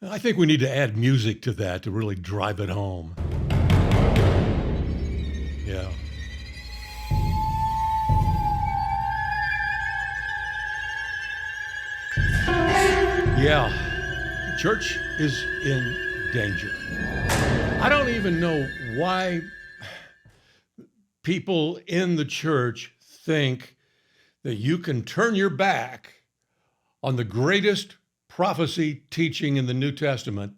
I think we need to add music to that to really drive it home. Yeah. Yeah. The church is in danger. I don't even know why people in the church think that you can turn your back on the greatest prophecy teaching in the New Testament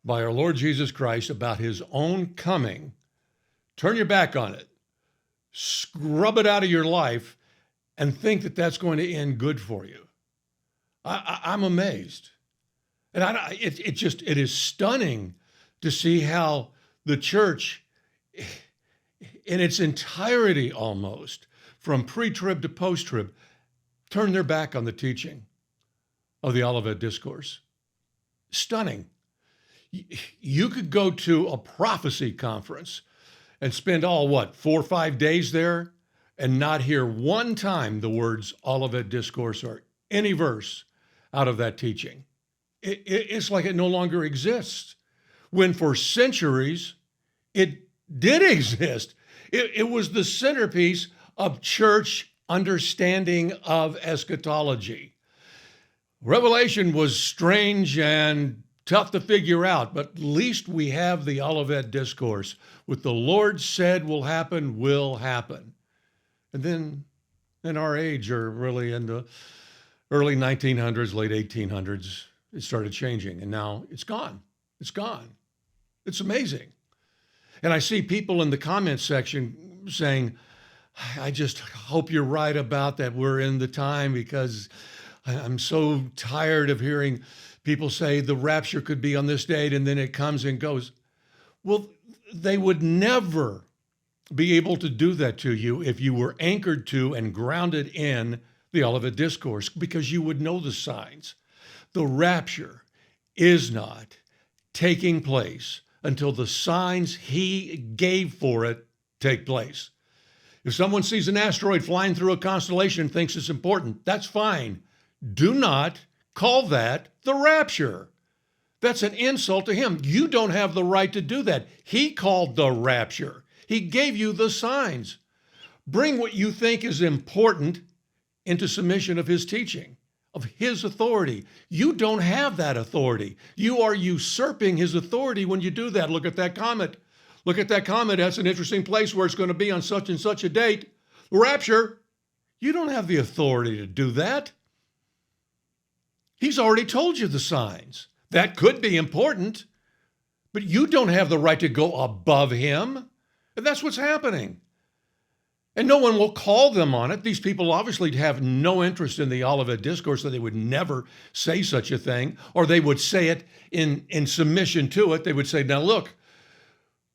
by our Lord Jesus Christ about his own coming. Turn your back on it, scrub it out of your life, and think that that's going to end good for you. I'm amazed. And it is stunning to see how the church, in its entirety almost, from pre-trib to post-trib, turned their back on the teaching of the Olivet Discourse. Stunning. You could go to a prophecy conference and spend 4 or 5 days there and not hear one time the words Olivet Discourse or any verse out of that teaching. It's like it no longer exists, when for centuries it did exist. It was the centerpiece of church understanding of eschatology. Revelation was strange and tough to figure out, but at least we have the Olivet Discourse. What the Lord said will happen. And then in our age, or really in the early 1900s, late 1800s, it started changing, and now it's gone. It's gone. It's amazing. And I see people in the comment section saying, I just hope you're right about that. We're in the time, because I'm so tired of hearing people say the rapture could be on this date and then it comes and goes. Well, they would never be able to do that to you if you were anchored to and grounded in the Olivet Discourse, because you would know the signs. The rapture is not taking place until the signs he gave for it take place. If someone sees an asteroid flying through a constellation and thinks it's important, that's fine. Do not call that the rapture. That's an insult to him. You don't have the right to do that. He called the rapture. He gave you the signs. Bring what you think is important into submission of his teaching, of his authority. You don't have that authority. You are usurping his authority when you do that. Look at that comet. Look at that comet. That's an interesting place where it's going to be on such and such a date. Rapture. You don't have the authority to do that. He's already told you the signs. That could be important, but you don't have the right to go above him. And that's what's happening. And no one will call them on it. These people obviously have no interest in the Olivet Discourse, so they would never say such a thing, or they would say it in submission to it. They would say, now look,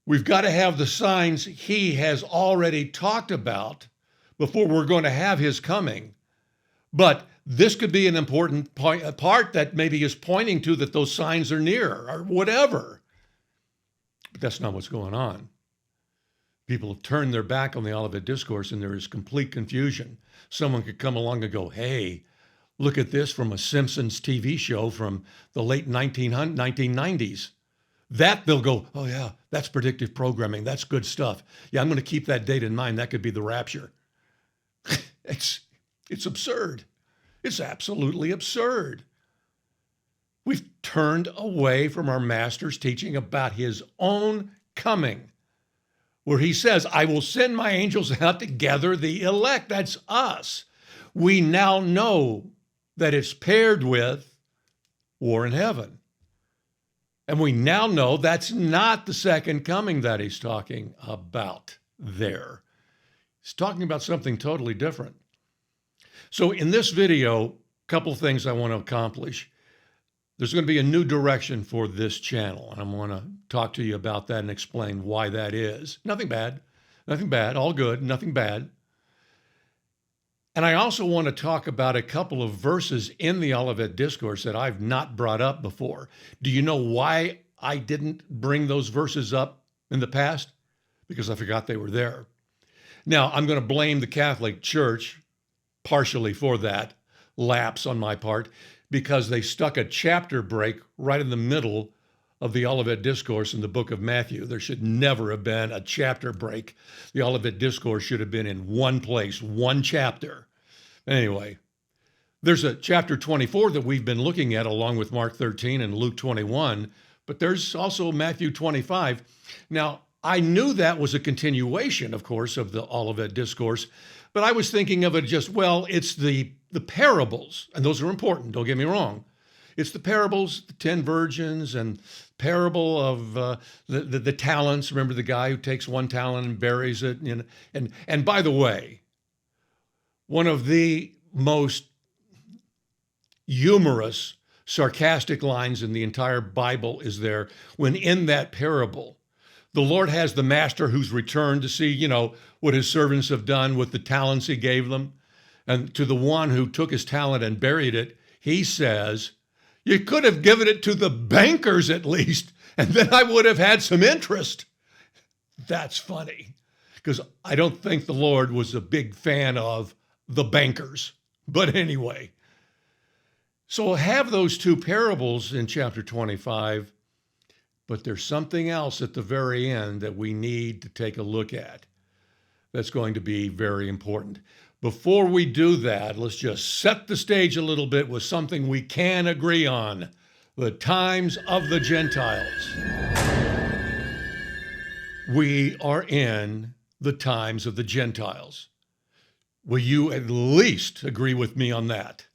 we've got to have the signs he has already talked about before we're going to have his coming. But this could be an important part that maybe is pointing to that those signs are near or whatever. But that's not what's going on. People have turned their back on the Olivet Discourse, and there is complete confusion. Someone could come along and go, hey, look at this from a Simpsons TV show from the late 1990s. That they'll go, oh yeah, that's predictive programming. That's good stuff. Yeah, I'm going to keep that date in mind. That could be the rapture. It's absurd. It's absolutely absurd. We've turned away from our master's teaching about his own coming, where he says, I will send my angels out to gather the elect. That's us. We now know that it's paired with war in heaven. And we now know that's not the second coming that he's talking about there. He's talking about something totally different. So in this video, a couple things I want to accomplish. There's going to be a new direction for this channel, and I'm going to talk to you about that and explain why that is. Nothing bad, all good, nothing bad. And I also want to talk about a couple of verses in the Olivet Discourse that I've not brought up before. Do you know why I didn't bring those verses up in the past? Because I forgot they were there. Now, I'm going to blame the Catholic Church partially for that lapse on my part, because they stuck a chapter break right in the middle of the Olivet Discourse in the book of Matthew. There should never have been a chapter break. The Olivet Discourse should have been in one place, one chapter. Anyway, there's a chapter 24 that we've been looking at along with Mark 13 and Luke 21, but there's also Matthew 25. Now, I knew that was a continuation, of course, of the Olivet Discourse, but I was thinking of it just, well, it's the parables, and those are important, don't get me wrong. It's the parables, the 10 virgins, and parable of the talents. Remember the guy who takes one talent and buries it? And by the way, one of the most humorous, sarcastic lines in the entire Bible is there when in that parable, the Lord has the master who's returned to see, what his servants have done with the talents he gave them. And to the one who took his talent and buried it, he says, "You could have given it to the bankers at least, and then I would have had some interest." That's funny, because I don't think the Lord was a big fan of the bankers. But anyway, so have those two parables in chapter 25, but there's something else at the very end that we need to take a look at that's going to be very important. Before we do that, let's just set the stage a little bit with something we can agree on: the times of the Gentiles. We are in the times of the Gentiles. Will you at least agree with me on that?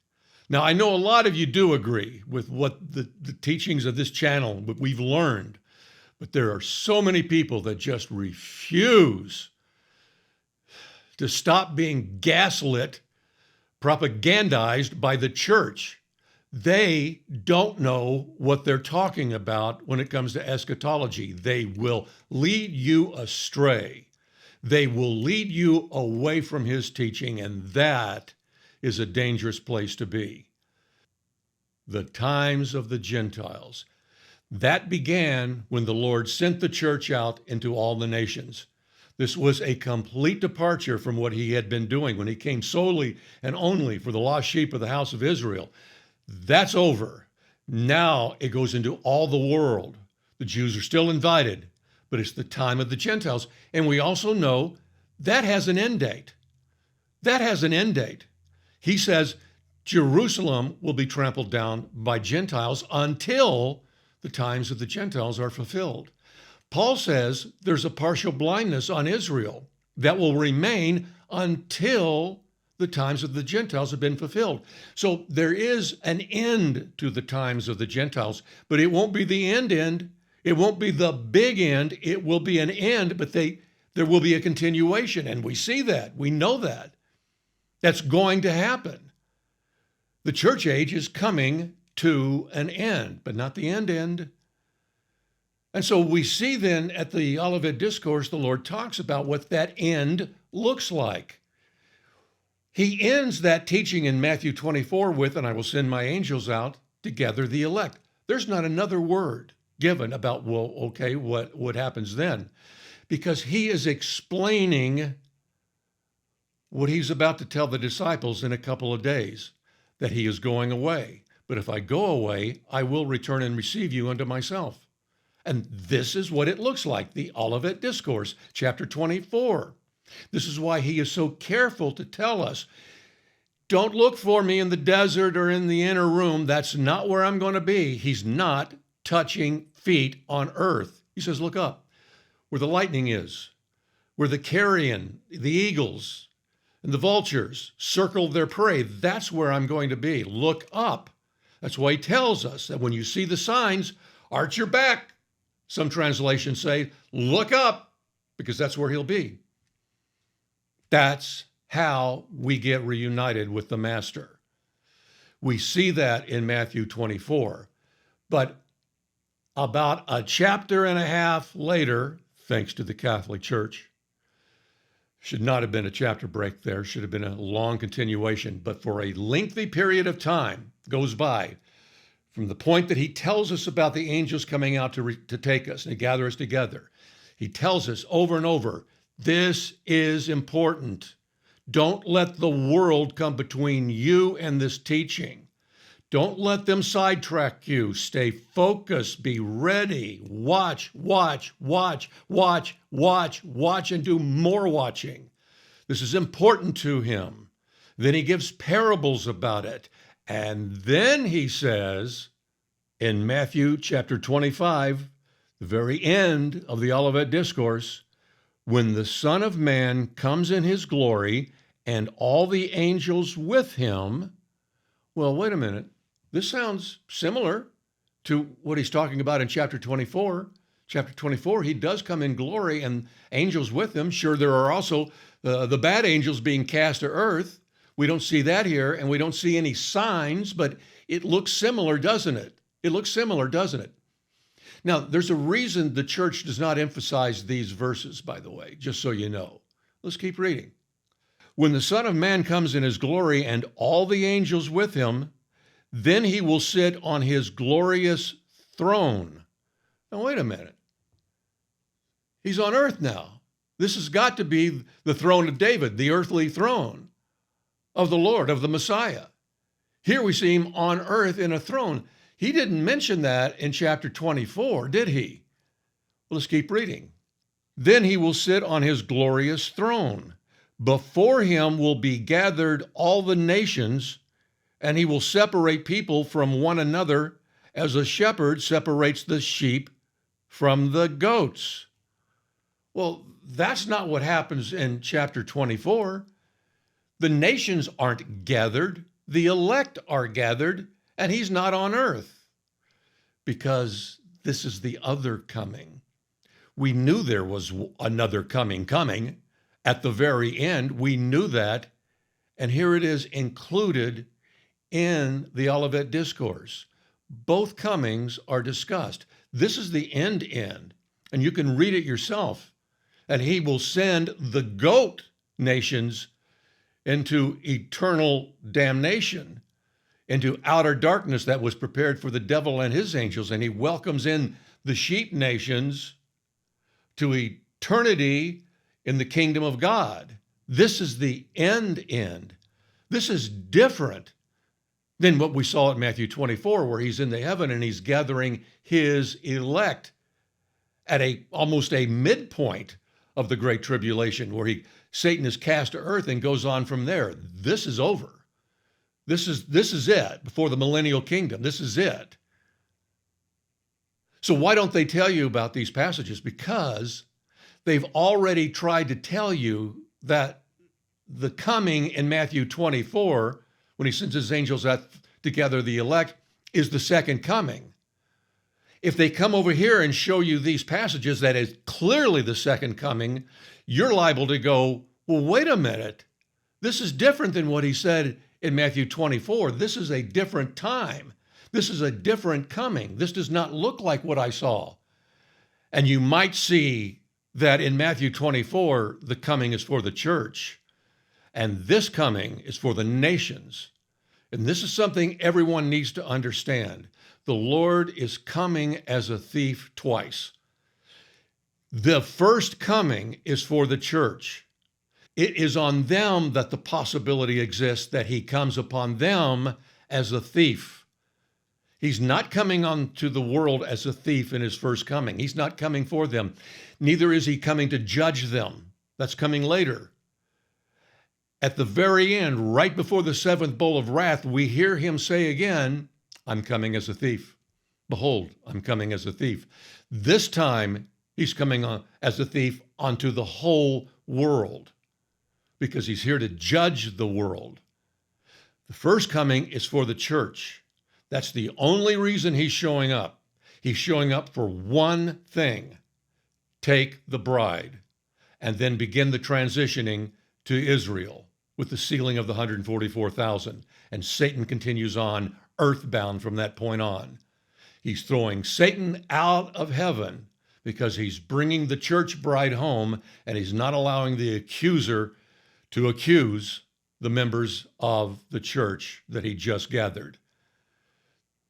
Now, I know a lot of you do agree with what the teachings of this channel, what we've learned, but there are so many people that just refuse to stop being gaslit, propagandized by the church. They don't know what they're talking about when it comes to eschatology. They will lead you astray. They will lead you away from his teaching, and that is a dangerous place to be. The times of the Gentiles. That began when the Lord sent the church out into all the nations. This was a complete departure from what he had been doing when he came solely and only for the lost sheep of the house of Israel. That's over. Now it goes into all the world. The Jews are still invited, but it's the time of the Gentiles. And we also know that has an end date. That has an end date. He says Jerusalem will be trampled down by Gentiles until the times of the Gentiles are fulfilled. Paul says there's a partial blindness on Israel that will remain until the times of the Gentiles have been fulfilled. So there is an end to the times of the Gentiles, but it won't be the end. It won't be the big end. It will be an end, but there will be a continuation. And we see that. We know that. That's going to happen. The church age is coming to an end, but not the end. And so we see then at the Olivet Discourse, the Lord talks about what that end looks like. He ends that teaching in Matthew 24 with, "And I will send my angels out to gather the elect." There's not another word given about, what happens then, because he is explaining what he's about to tell the disciples in a couple of days, that he is going away. "But if I go away, I will return and receive you unto myself." And this is what it looks like, the Olivet Discourse, chapter 24. This is why he is so careful to tell us, don't look for me in the desert or in the inner room. That's not where I'm going to be. He's not touching feet on earth. He says, look up where the lightning is, where the carrion, the eagles, and the vultures circle their prey. That's where I'm going to be. Look up. That's why he tells us that when you see the signs, arch your back. Some translations say, look up, because that's where he'll be. That's how we get reunited with the Master. We see that in Matthew 24. But about a chapter and a half later, thanks to the Catholic Church, should not have been a chapter break there, should have been a long continuation, but for a lengthy period of time goes by from the point that he tells us about the angels coming out to take us and to gather us together. He tells us over and over, this is important. Don't let the world come between you and this teaching. Don't let them sidetrack you. Stay focused. Be ready. Watch, watch, watch, watch, watch, watch, and do more watching. This is important to him. Then he gives parables about it. And then he says in Matthew chapter 25, the very end of the Olivet Discourse, when the Son of Man comes in his glory and all the angels with him. Well, wait a minute. This sounds similar to what he's talking about in chapter 24. Chapter 24, he does come in glory and angels with him. Sure, there are also the bad angels being cast to earth. We don't see that here, and we don't see any signs, but it looks similar, doesn't it? It looks similar, doesn't it? Now, there's a reason the church does not emphasize these verses, by the way, just so you know. Let's keep reading. When the Son of Man comes in his glory and all the angels with him, then he will sit on his glorious throne. Now, wait a minute. He's on earth now. This has got to be the throne of David, the earthly throne of the Lord, of the Messiah. Here we see him on earth in a throne. He didn't mention that in chapter 24, did he? Well, let's keep reading. Then he will sit on his glorious throne. Before him will be gathered all the nations, and he will separate people from one another as a shepherd separates the sheep from the goats. Well, that's not what happens in chapter 24. The nations aren't gathered. The elect are gathered, and he's not on earth because this is the other coming. We knew there was another coming at the very end. We knew that, and here it is included in the Olivet Discourse. Both comings are discussed. This is the end, and you can read it yourself. And he will send the goat nations into eternal damnation, into outer darkness that was prepared for the devil and his angels. And he welcomes in the sheep nations to eternity in the kingdom of God. This is the end. This is different than what we saw at Matthew 24, where he's in the heaven and he's gathering his elect at almost a midpoint of the Great Tribulation, where Satan is cast to earth and goes on from there. This is over. This is it, before the millennial kingdom. This is it. So why don't they tell you about these passages? Because they've already tried to tell you that the coming in Matthew 24, when he sends his angels out to gather the elect, is the second coming. If they come over here and show you these passages that is clearly the second coming, you're liable to go, well, wait a minute. This is different than what he said in Matthew 24. This is a different time. This is a different coming. This does not look like what I saw. And you might see that in Matthew 24, the coming is for the church, and this coming is for the nations. And this is something everyone needs to understand. The Lord is coming as a thief twice. The first coming is for the church. It is on them that the possibility exists that he comes upon them as a thief. He's not coming onto the world as a thief in his first coming. He's not coming for them. Neither is he coming to judge them. That's coming later. At the very end, right before the seventh bowl of wrath, we hear him say again, I'm coming as a thief. Behold, I'm coming as a thief. This time, he's coming on as a thief onto the whole world, because he's here to judge the world. The first coming is for the church. That's the only reason he's showing up. He's showing up for one thing: take the bride, and then begin the transitioning to Israel with the sealing of the 144,000. And Satan continues on earthbound from that point on. He's throwing Satan out of heaven because he's bringing the church bride home, and he's not allowing the accuser to accuse the members of the church that he just gathered.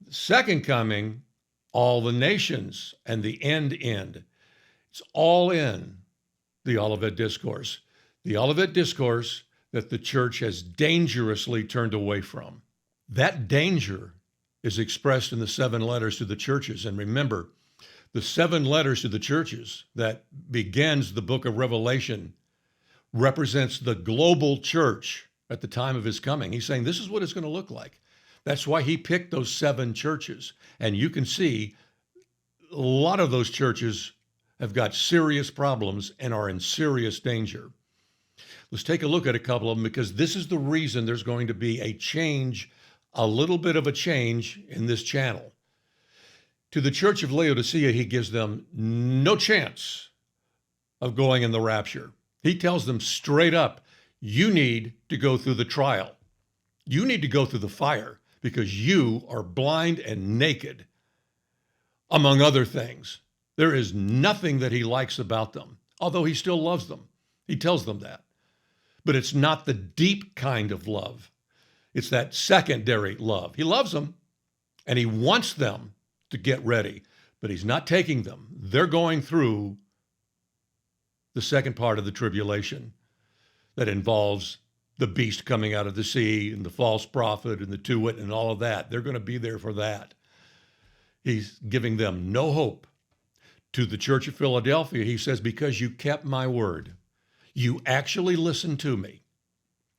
The second coming, all the nations and the end. It's all in the Olivet Discourse. The Olivet Discourse that the church has dangerously turned away from. That danger is expressed in the 7 letters to the churches. And remember, the 7 letters to the churches that begins the book of Revelation represents the global church at the time of his coming. He's saying this is what it's going to look like. That's why he picked those 7 churches. And you can see a lot of those churches have got serious problems and are in serious danger. Let's take a look at a couple of them, because this is the reason there's going to be a change, a little bit of a change in this channel. To the church of Laodicea, he gives them no chance of going in the rapture. He tells them straight up, you need to go through the trial. You need to go through the fire because you are blind and naked, among other things. There is nothing that he likes about them, although he still loves them. He tells them that. But it's not the deep kind of love. It's that secondary love. He loves them and he wants them to get ready, but he's not taking them. They're going through the second part of the tribulation that involves the beast coming out of the sea and the false prophet and the 2 witnesses and all of that. They're going to be there for that. He's giving them no hope. To the church of Philadelphia, he says, because you kept my word, you actually listened to me.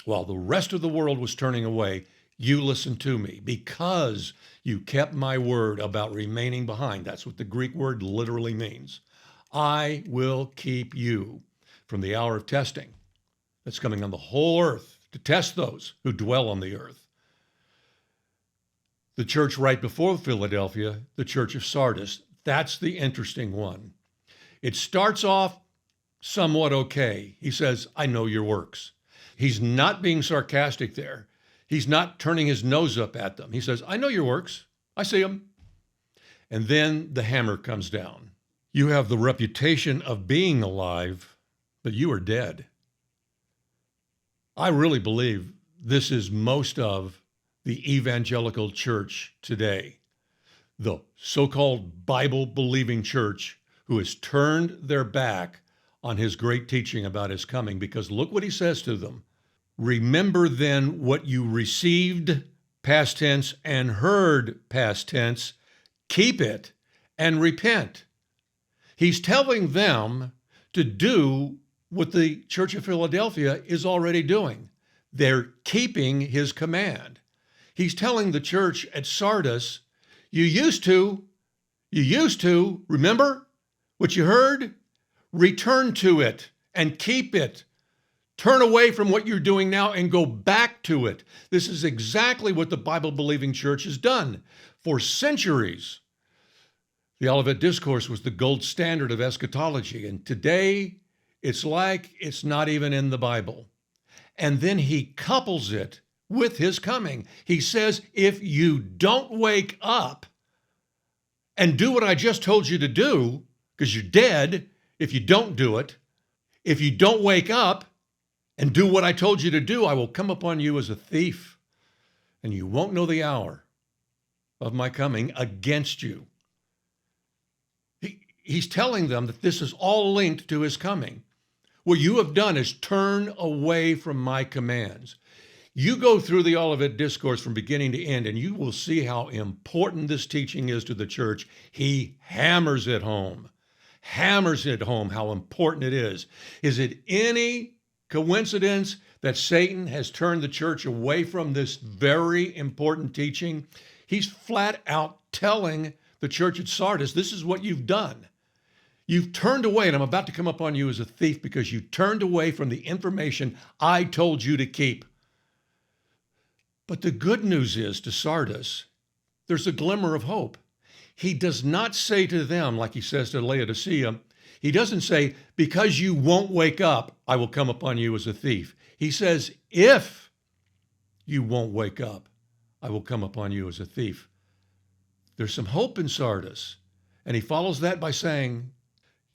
While the rest of the world was turning away, you listened to me because you kept my word about remaining behind. That's what the Greek word literally means. I will keep you from the hour of testing that's coming on the whole earth to test those who dwell on the earth. The church right before Philadelphia, the church of Sardis, that's the interesting one. It starts off somewhat okay. He says, I know your works. He's not being sarcastic there. He's not turning his nose up at them. He says, I know your works. I see them. And then the hammer comes down. You have the reputation of being alive, but you are dead. I really believe this is most of the evangelical church today. The so-called Bible-believing church who has turned their back on his great teaching about his coming, because look what he says to them. Remember then what you received, past tense, and heard, past tense. Keep it and repent. He's telling them to do what the Church of Philadelphia is already doing. They're keeping his command. He's telling the church at Sardis, you used to, remember what you heard? Return to it and keep it. Turn away from what you're doing now and go back to it. This is exactly what the Bible-believing church has done for centuries. The Olivet Discourse was the gold standard of eschatology, and today it's like it's not even in the Bible. And then he couples it with his coming. He says, if you don't wake up and do what I just told you to do, because you're dead if you don't do it, if you don't wake up and do what I told you to do, I will come upon you as a thief, and you won't know the hour of my coming against you. He's telling them that this is all linked to his coming. What you have done is turn away from my commands. You go through the Olivet Discourse from beginning to end, and you will see how important this teaching is to the church. He hammers it home how important it is. Is it any coincidence that Satan has turned the church away from this very important teaching? He's flat out telling the church at Sardis, this is what you've done. You've turned away, and I'm about to come upon you as a thief because you turned away from the information I told you to keep. But the good news is to Sardis, there's a glimmer of hope. He does not say to them, like he says to Laodicea, he doesn't say, because you won't wake up, I will come upon you as a thief. He says, if you won't wake up, I will come upon you as a thief. There's some hope in Sardis. And he follows that by saying,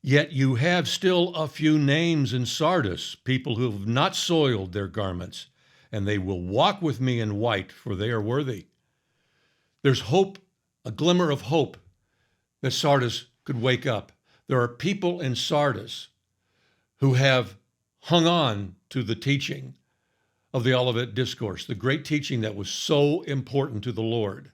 yet you have still a few names in Sardis, people who have not soiled their garments, and they will walk with me in white, for they are worthy. There's hope, a glimmer of hope that Sardis could wake up. There are people in Sardis who have hung on to the teaching of the Olivet Discourse, the great teaching that was so important to the Lord.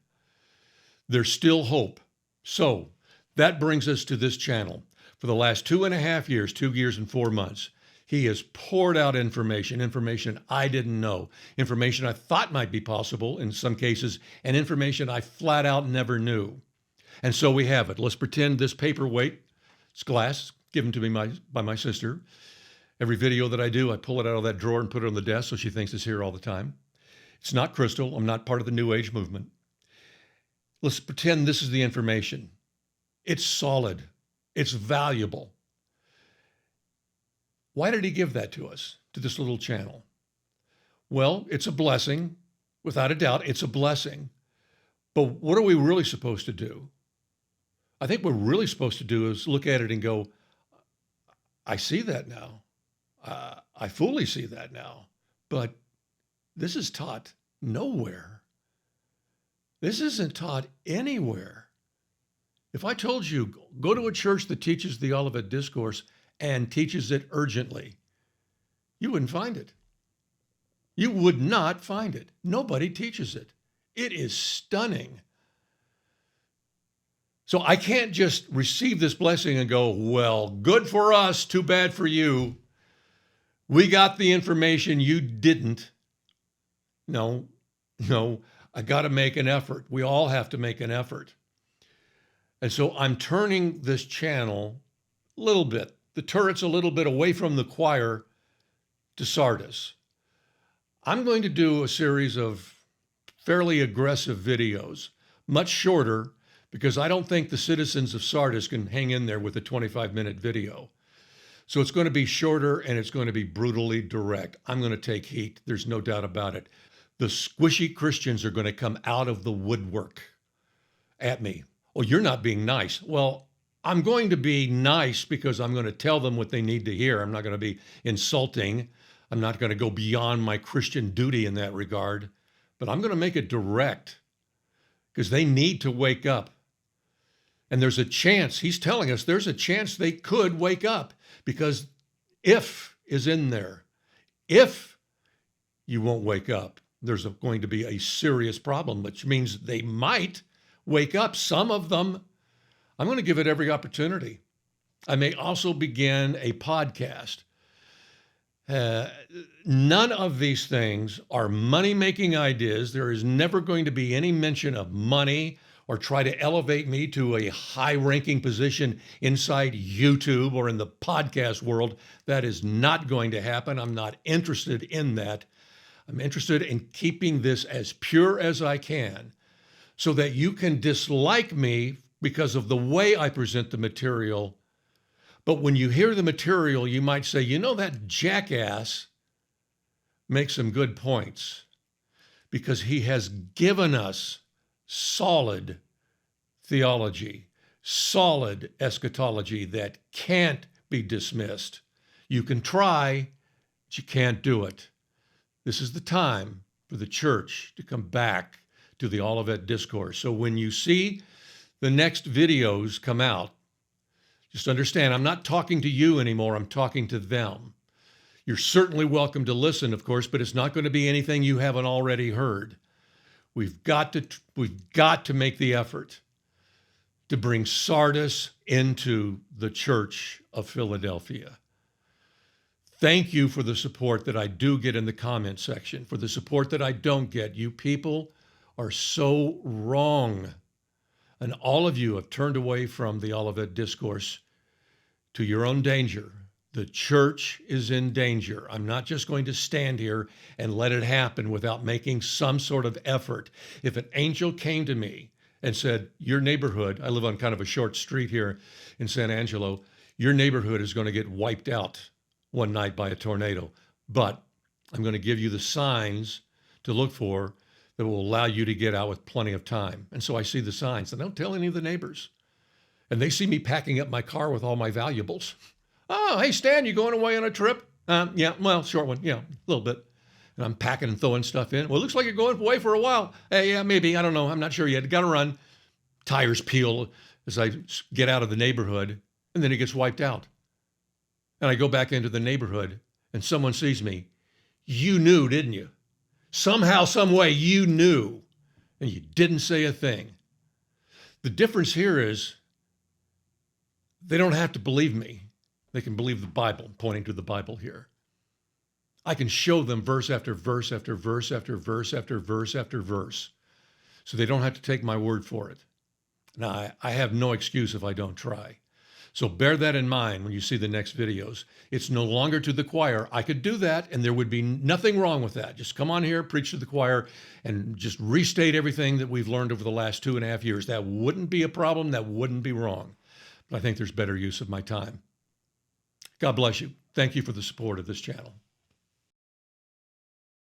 There's still hope. So that brings us to this channel. For the last 2.5 years, 2 years and 4 months, he has poured out information I didn't know, information I thought might be possible in some cases, and information I flat out never knew. And so we have it. Let's pretend this paperweight, it's glass, given to me by my sister. Every video that I do, I pull it out of that drawer and put it on the desk so she thinks it's here all the time. It's not crystal. I'm not part of the New Age movement. Let's pretend this is the information. It's solid. It's valuable. Why did he give that to us, to this little channel? Well, it's a blessing. Without a doubt, it's a blessing. But what are we really supposed to do? I think what we're really supposed to do is look at it and go, I see that now. I fully see that now. But this is taught nowhere. This isn't taught anywhere. If I told you, go to a church that teaches the Olivet Discourse and teaches it urgently, you wouldn't find it. You would not find it. Nobody teaches it. It is stunning. So I can't just receive this blessing and go, well, good for us, too bad for you. We got the information, you didn't. No, I got to make an effort. We all have to make an effort. And so I'm turning this channel a little bit, the turret's a little bit away from the choir to Sardis. I'm going to do a series of fairly aggressive videos, much shorter, because I don't think the citizens of Sardis can hang in there with a 25-minute video. So it's going to be shorter and it's going to be brutally direct. I'm going to take heat. There's no doubt about it. The squishy Christians are going to come out of the woodwork at me. Oh, you're not being nice. Well, I'm going to be nice because I'm going to tell them what they need to hear. I'm not going to be insulting. I'm not going to go beyond my Christian duty in that regard, but I'm going to make it direct because they need to wake up. And there's a chance, he's telling us there's a chance they could wake up because if is in there. If you won't wake up, there's going to be a serious problem, which means they might wake up, some of them. I'm going to give it every opportunity. I may also begin a podcast. None of these things are money-making ideas. There is never going to be any mention of money or try to elevate me to a high-ranking position inside YouTube or in the podcast world. That is not going to happen. I'm not interested in that. I'm interested in keeping this as pure as I can so that you can dislike me because of the way I present the material. But when you hear the material, you might say, you know, that jackass makes some good points because he has given us solid theology, solid eschatology that can't be dismissed. You can try, but you can't do it. This is the time for the church to come back to the Olivet Discourse. So when you see the next videos come out, just understand, I'm not talking to you anymore. I'm talking to them. You're certainly welcome to listen, of course, but it's not going to be anything you haven't already heard. We've got to make the effort to bring Sardis into the Church of Philadelphia. Thank you for the support that I do get in the comment section. For the support that I don't get, you people are so wrong. And all of you have turned away from the Olivet Discourse to your own danger. The church is in danger. I'm not just going to stand here and let it happen without making some sort of effort. If an angel came to me and said, your neighborhood, I live on kind of a short street here in San Angelo, your neighborhood is going to get wiped out one night by a tornado, but I'm going to give you the signs to look for that will allow you to get out with plenty of time. And so I see the signs. I don't tell any of the neighbors. And they see me packing up my car with all my valuables. Oh, hey, Stan, you going away on a trip? Yeah, well, short one. Yeah, a little bit. And I'm packing and throwing stuff in. Well, it looks like you're going away for a while. Hey, yeah, maybe. I don't know. I'm not sure yet. Got to run. Tires peel as I get out of the neighborhood. And then it gets wiped out. And I go back into the neighborhood and someone sees me. You knew, didn't you? Somehow, some way, you knew. And you didn't say a thing. The difference here is they don't have to believe me. They can believe the Bible, pointing to the Bible here. I can show them verse after verse after verse after verse after verse after verse, so they don't have to take my word for it. Now, I have no excuse if I don't try. So bear that in mind when you see the next videos. It's no longer to the choir. I could do that, and there would be nothing wrong with that. Just come on here, preach to the choir, and just restate everything that we've learned over the last 2.5 years. That wouldn't be a problem. That wouldn't be wrong. But I think there's better use of my time. God bless you. Thank you for the support of this channel.